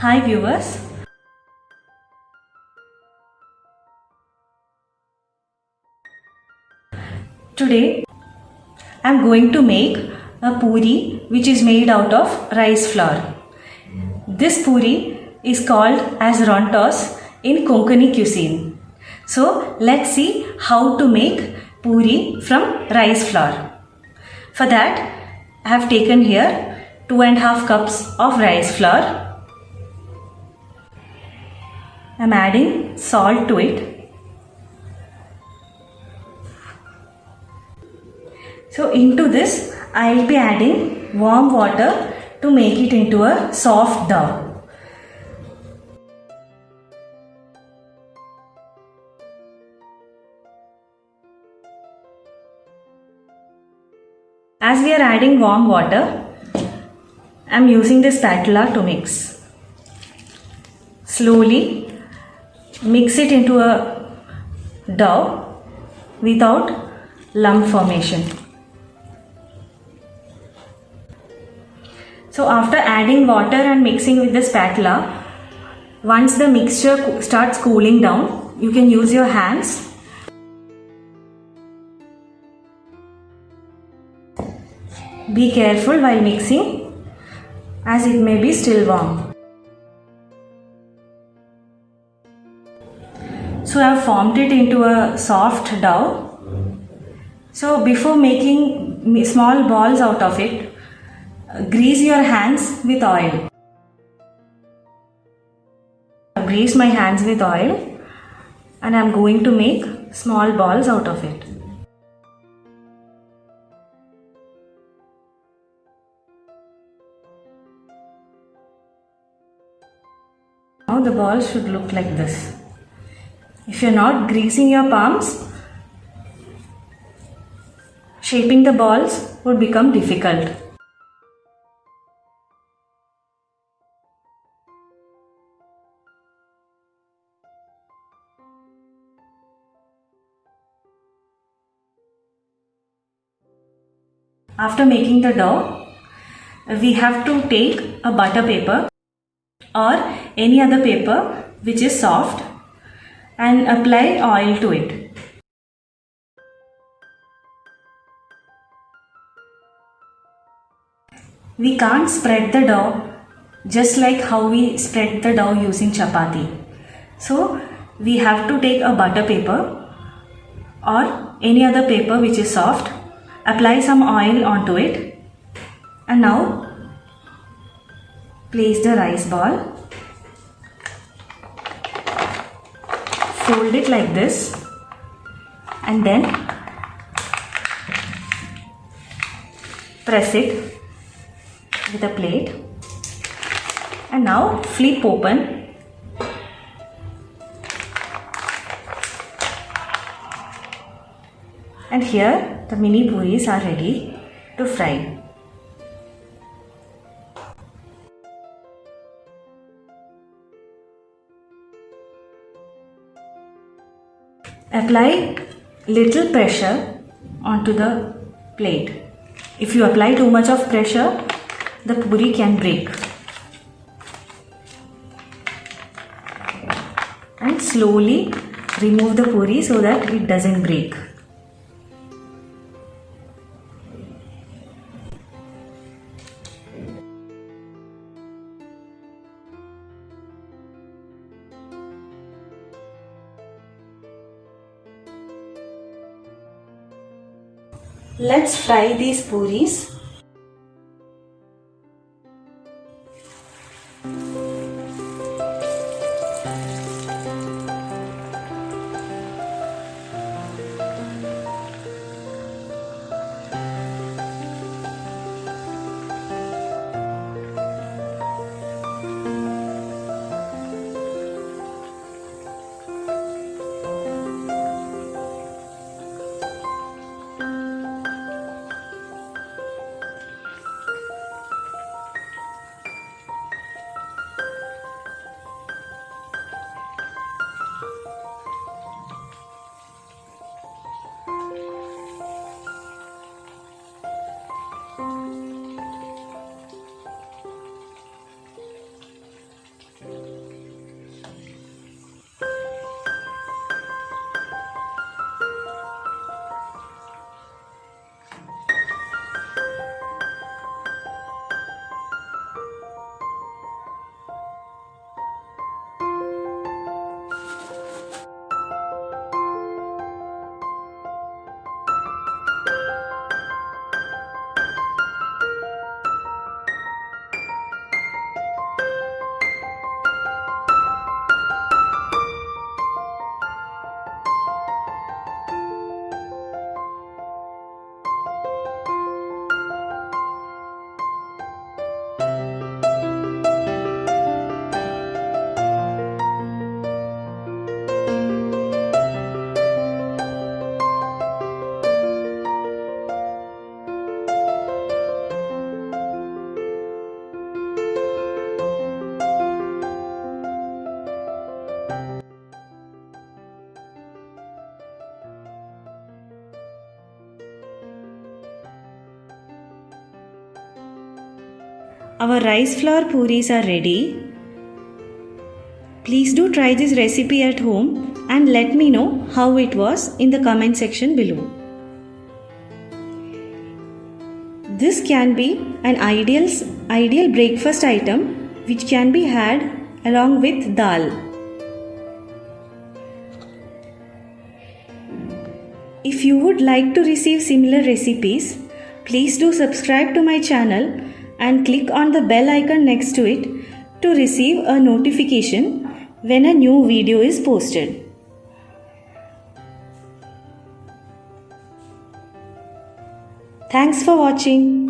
Hi viewers, today I am going to make a puri which is made out of rice flour. This puri is called as rontos in Konkani cuisine. So let's see how to make puri from rice flour. For that I have taken here 2.5 cups of rice flour. I am adding salt to it. So into this I will be adding warm water to make it into a soft dough. As we are adding warm water, I am using this spatula to mix. Slowly mix it into a dough without lump formation. So after adding water and mixing with the spatula, once the mixture starts cooling down, you can use your hands. Be careful while mixing as it may be still warm. So I have formed it into a soft dough. So before making small balls out of it, grease your hands with oil. I grease my hands with oil and I am going to make small balls out of it. Now the balls should look like this. If you are not greasing your palms, shaping the balls would become difficult. After making the dough, we have to take a butter paper or any other paper which is soft and apply oil to it. We can't spread the dough just like how we spread the dough using chapati. So we have to take a butter paper or any other paper which is soft, apply some oil onto it, and now place the rice ball, fold it like this, and then press it with a plate, and now flip open and here the mini puris are ready to fry. Apply little pressure onto the plate. If you apply too much of pressure, the puri can break. And slowly remove the puri so that it doesn't break. Let's fry these puris. Our rice flour puris are ready. Please do try this recipe at home and let me know how it was in the comment section below. This can be an ideal breakfast item which can be had along with dal. If you would like to receive similar recipes, please do subscribe to my channel and click on the bell icon next to it to receive a notification when a new video is posted. Thanks for watching.